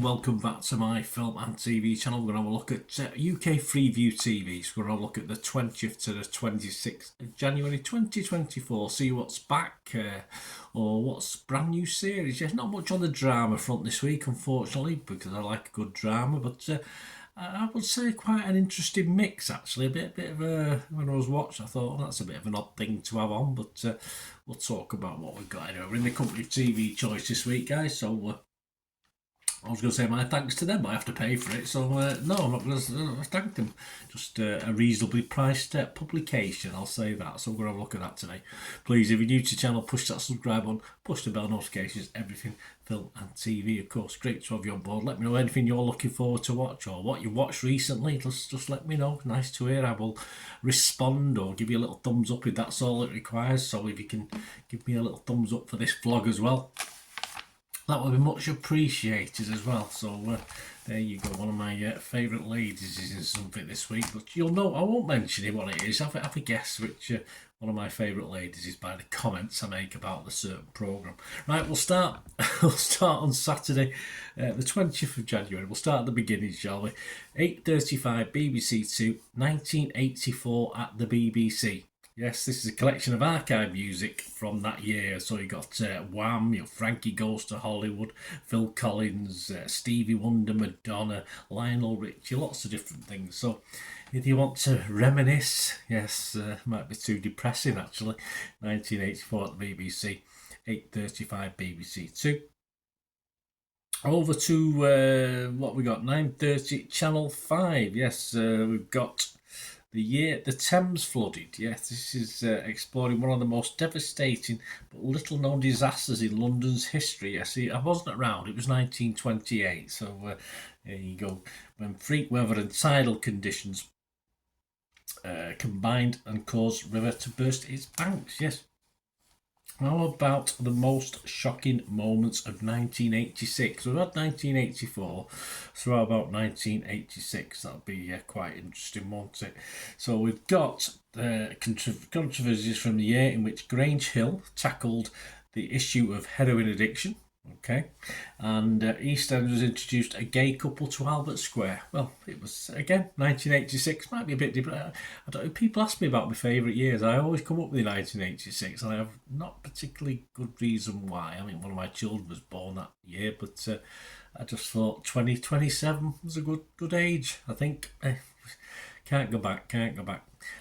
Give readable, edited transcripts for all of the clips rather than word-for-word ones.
welcome back to my film and TV channel. We're going to have a look at UK Freeview TV. So we're going to have a look at the 20th to the 26th of January 2024, see what's back or what's brand new series. Yeah, not much on the drama front this week, unfortunately, because I like a good drama, but I would say quite an interesting mix, actually. A bit of a, when I was watching, I thought, that's a bit of an odd thing to have on, but we'll talk about what we've got anyway. We're in the company of TV Choice this week, guys, so I was going to say my thanks to them, but I have to pay for it, so no, I'm not going to thank them. Just a reasonably priced publication, I'll say that. So we're going to have a look at that today. Please, if you're new to the channel, push that subscribe button, push the bell notifications, everything film and TV, of course. Great to have you on board. Let me know anything you're looking forward to watch or what you watched recently. Just let me know. Nice to hear. I will respond or give you a little thumbs up if that's all it requires. So if you can give me a little thumbs up for this vlog as well, that would be much appreciated as well. So there you go. One of my favourite ladies is in something this week, but you'll know I won't mention it what it is. Have a guess which one of my favourite ladies is by the comments I make about the certain programme. Right, we'll start. We'll start on Saturday, the 20th of January. We'll start at the beginning, shall we? 8:35 BBC Two, 1984 at the BBC. Yes, this is a collection of archive music from that year. So you got Wham, Frankie Goes to Hollywood, Phil Collins, Stevie Wonder, Madonna, Lionel Richie, lots of different things. So if you want to reminisce, yes, might be too depressing actually. 1984 at the BBC, 8:35 BBC Two. Over to what we got, 9:30 Channel 5. Yes, we've got the year the Thames flooded. Yes, this is exploring one of the most devastating but little known disasters in London's history. Yes, I wasn't around, it was 1928, so there you go. When freak weather and tidal conditions combined and caused river to burst its banks. Yes. How about the most shocking moments of 1986? We've had 1984, so how about 1986? That'll be quite interesting, won't it? So we've got controversies from the year in which Grange Hill tackled the issue of heroin addiction. Okay, and EastEnders introduced a gay couple to Albert Square. Well, it was again 1986. Might be a bit different. I don't. People ask me about my favourite years. I always come up with 1986, and I have not particularly good reason why. I mean, one of my children was born that year, but I just thought 2027 was a good age. I think. Can't go back.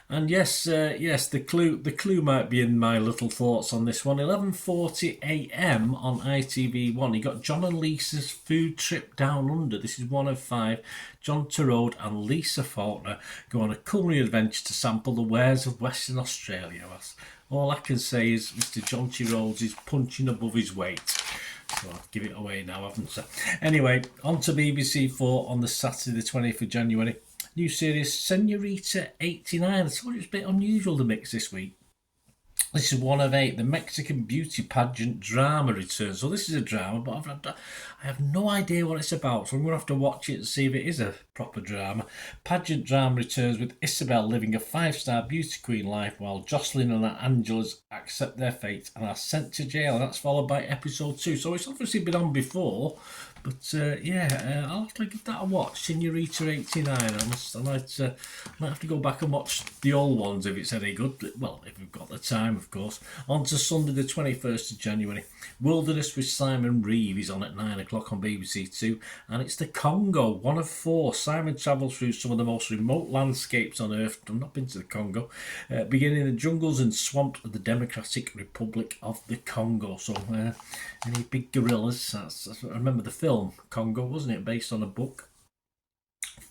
And yes, the clue might be in my little thoughts on this one. 11:40 a.m. on ITV1. You got John and Lisa's Food Trip Down Under. This is one of 5. John Turode and Lisa Faulkner go on a culinary adventure to sample the wares of Western Australia. All I can say is Mr. John Turode is punching above his weight. So I'll give it away now, haven't I? Anyway, on to BBC 4 on the Saturday the 20th of January. New series Senorita 89. I told you it's a bit unusual, the mix this week. This is one of 8. The Mexican beauty pageant drama returns. So this is a drama, but I have no idea what it's about. So I'm going to have to watch it and see if it is a proper drama. Pageant drama returns with Isabel living a 5-star beauty queen life while Jocelyn and Angela's accept their fate and are sent to jail. And that's followed by episode 2. So it's obviously been on before. But I'll have to give that a watch. Senorita 89. I might have to go back and watch the old ones if it's any good. Well, if we've got the time, of course. On to Sunday the 21st of January. Wilderness with Simon Reeve is on at 9 o'clock on BBC Two. And it's the Congo, one of 4. Simon travels through some of the most remote landscapes on Earth. I've not been to the Congo. Beginning in the jungles and swamps of the Democratic Republic of the Congo. So, any big gorillas? I remember the film Congo, wasn't it, based on a book?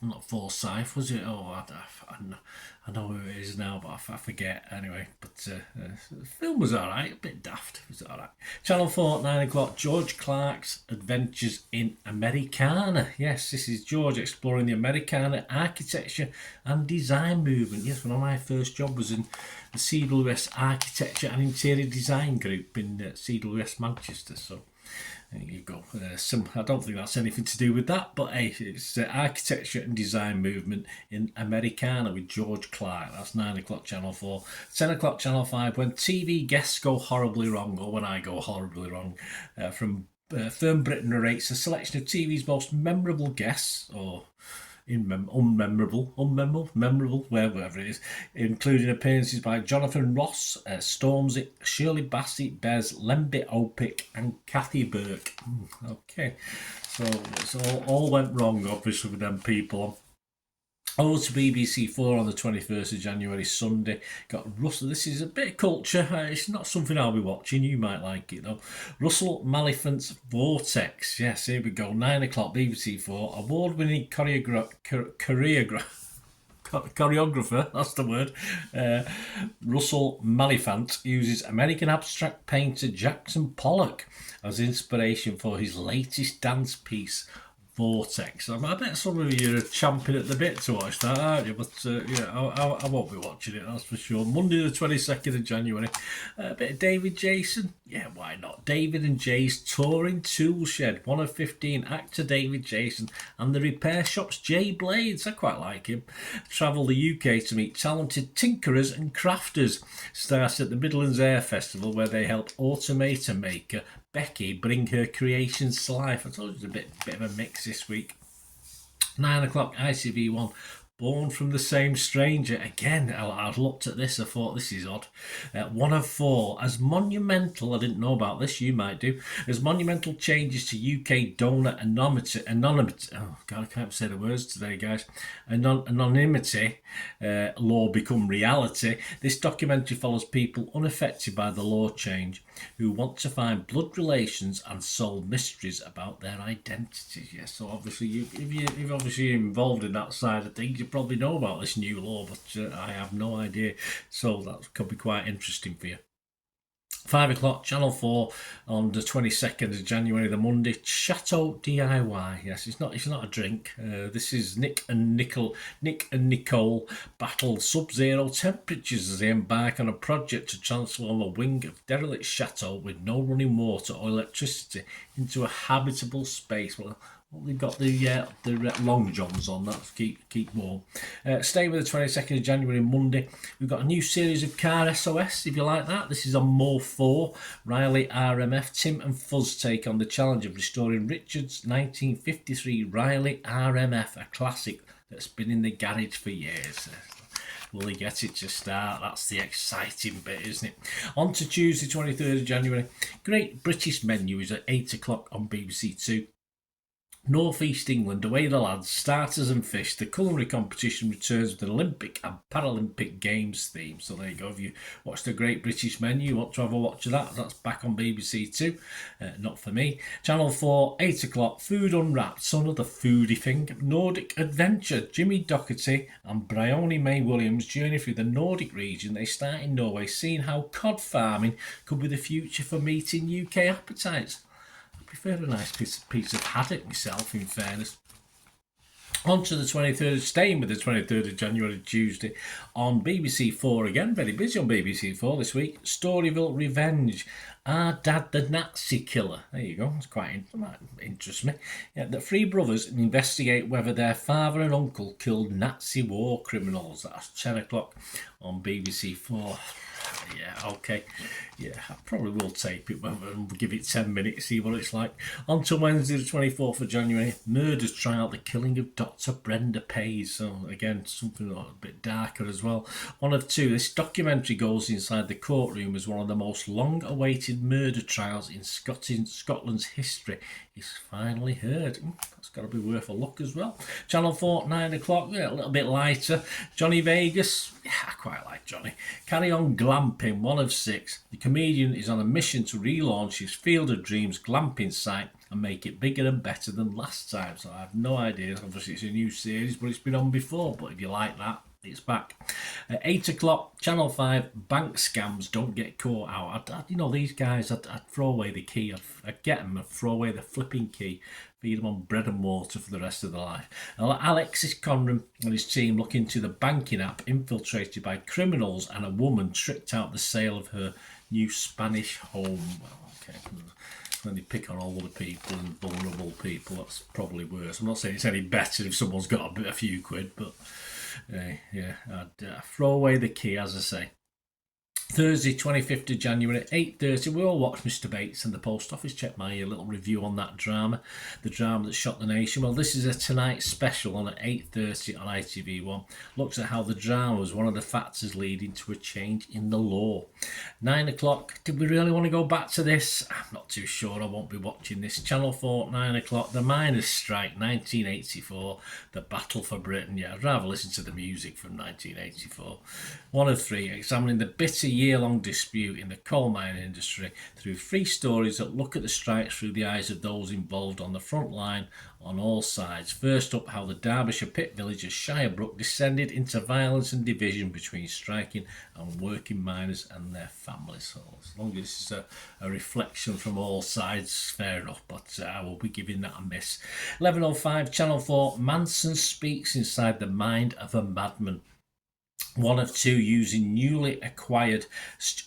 Not Forsyth, was it? Oh, I know who it is now, but I forget anyway. But the film was alright, a bit daft. It was alright. Channel 4 at 9 o'clock. George Clark's Adventures in Americana. Yes, this is George exploring the Americana architecture and design movement. Yes, one of my first jobs was in the CWS Architecture and Interior Design Group in CWS Manchester. So there you go. I don't think that's anything to do with that, but hey, it's architecture and design movement in Americana with George Clark. That's 9 o'clock Channel 4. 10 o'clock Channel 5, when TV guests go horribly wrong, or when I go horribly wrong, from Firm Britain narrates a selection of TV's most memorable guests, or memorable, wherever it is, including appearances by Jonathan Ross, Stormzy, Shirley Bassey, Bez, Lembit Opik, and Kathy Burke. Okay, so it's all went wrong, obviously, with them people. Over to BBC 4 on the 21st of January, Sunday. Got Russell. This is a bit of culture. It's not something I'll be watching. You might like it though. Russell Maliphant's Vortex. Yes, here we go. 9 o'clock, BBC 4. Award-winning choreographer, that's the word, Russell Maliphant uses American abstract painter Jackson Pollock as inspiration for his latest dance piece, Vortex. I bet some of you are champing at the bit to watch that, aren't you? But I won't be watching it, that's for sure. Monday the 22nd of January. A bit of David Jason. Yeah, why not? David and Jay's touring tool shed. 1 of 15. Actor David Jason and the repair shop's Jay Blades. I quite like him. Travel the UK to meet talented tinkerers and crafters. Starts at the Midlands Air Festival, where they help automator maker Becky bring her creations to life. I told you it's a bit of a mix this week. 9 o'clock, ITV1. Born from the Same Stranger. Again, I looked at this, I thought this is odd. 1 of 4. As monumental, I didn't know about this, you might do, as monumental changes to UK donor anonymity, oh God, I can't say the words today, guys, anonymity law become reality, this documentary follows people unaffected by the law change who want to find blood relations and solve mysteries about their identities. Yes, so obviously, if you're obviously involved in that side of things, you probably know about this new law, but I have no idea. So that could be quite interesting for you. 5 o'clock, Channel 4 on the 22nd of January, the Monday, Chateau DIY. Yes, it's not a drink. This is Nick and Nicole battle sub-zero temperatures as they embark on a project to transform a wing of derelict chateau with no running water or electricity into a habitable space. Well, they've got the long johns on that to keep warm. Stay with the 22nd of January, Monday. We've got a new series of Car SOS, if you like that. This is on More 4. Riley RMF, Tim and Fuzz take on the challenge of restoring Richard's 1953 Riley RMF, a classic that's been in the garage for years. Will he get it to start? That's the exciting bit, isn't it? On to Tuesday, 23rd of January. Great British Menu is at 8 o'clock on BBC 2. North East England, away the lads, starters and fish. The culinary competition returns with an Olympic and Paralympic Games theme. So there you go. If you watch the Great British Menu, you want to have a watch of that, that's back on BBC 2. Not for me. Channel 4, 8 o'clock, Food Unwrapped. So another foodie thing. Nordic Adventure. Jimmy Doherty and Bryony May Williams journey through the Nordic region. They start in Norway, seeing how cod farming could be the future for meeting UK appetites. I prefer a nice piece of haddock myself, in fairness. On to the 23rd, staying with the 23rd of January, Tuesday, on BBC 4 again. Very busy on BBC 4 this week. Storyville Revenge. Our Dad the Nazi Killer. There you go. It's might interest me. Yeah, the three brothers investigate whether their father and uncle killed Nazi war criminals. That's 10 o'clock on BBC 4. Yeah, okay. Yeah, I probably will tape it and give it 10 minutes, see what it's like. On to Wednesday, the 24th of January, Murders Trial, the killing of Dr. Brenda Pays. So, again, something a bit darker as well. 1 of 2. This documentary goes inside the courtroom as one of the most long-awaited murder trials in Scotland's history is finally heard. That's got to be worth a look as well. Channel 4, 9 o'clock, yeah, a little bit lighter. Johnny Vegas, yeah, I quite like Johnny. Carry On Glamping, 1 of 6. The comedian is on a mission to relaunch his Field of Dreams glamping site and make it bigger and better than last time. So I have no idea. Obviously, it's a new series, but it's been on before. But if you like that, it's back. At 8 o'clock, Channel 5, Bank Scams Don't Get Caught Out. These guys, I'd throw away the key. I'd get them, I'd throw away the flipping key, feed them on bread and water for the rest of their life. Alexis Conran and his team look into the banking app infiltrated by criminals, and a woman tricked out the sale of her new Spanish home. Well, okay. When they pick on older people and vulnerable people, that's probably worse. I'm not saying it's any better if someone's got a few quid, but yeah, I'd throw away the key, as I say. Thursday, 25th of January, 8:30, we all watched Mr. Bates and the Post Office. Check my little review on that drama, the drama that shocked the nation. Well, this is a Tonight special on at 8:30 on ITV1. Looks at how the drama was one of the factors leading to a change in the law. 9 o'clock, did we really want to go back to this? I'm not too sure, I won't be watching this. Channel 4, 9 o'clock, the miners' strike, 1984, the battle for Britain. Yeah, I'd rather listen to the music from 1984. 1 of 3, examining the bitter year-long dispute in the coal mining industry through 3 stories that look at the strikes through the eyes of those involved on the front line on all sides. First up, how the Derbyshire pit village of Shirebrook descended into violence and division between striking and working miners and their families. So as long as this is a reflection from all sides, fair enough, but I will be giving that a miss. 11:05, Channel 4, Manson speaks inside the mind of a madman. 1 of 2, using newly acquired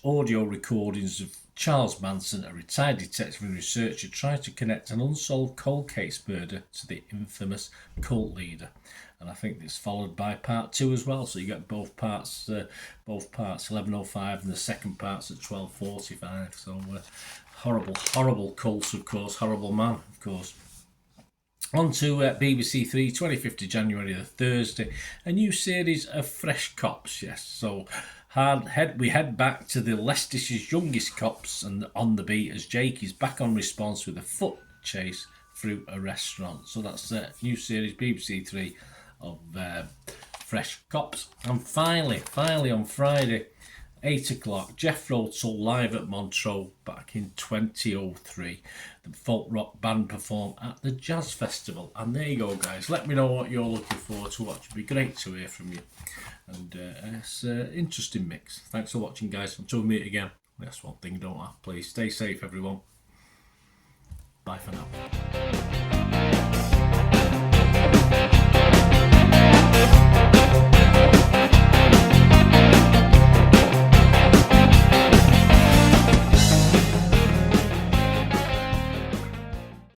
audio recordings of Charles Manson, a retired detective and researcher, trying to connect an unsolved cold case murder to the infamous cult leader. And I think it's followed by part 2 as well. So you get both parts, 11:05, and the second part's at 12:45. So horrible cult, of course, horrible man, of course. On to BBC 3, 25th of January, the Thursday, a new series of Fresh Cops, yes. So we head back to the Leicestershire's youngest cops and on the beat as Jake is back on response with a foot chase through a restaurant. So that's a new series, BBC 3, of Fresh Cops. And finally on Friday, 8 o'clock, Jeff Rotel live at Montreux back in 2003. The folk rock band performed at the Jazz Festival. And there you go, guys. Let me know what you're looking forward to watch. It'd be great to hear from you. And it's an interesting mix. Thanks for watching, guys. Until we meet again. That's one thing, don't I? Please stay safe, everyone. Bye for now.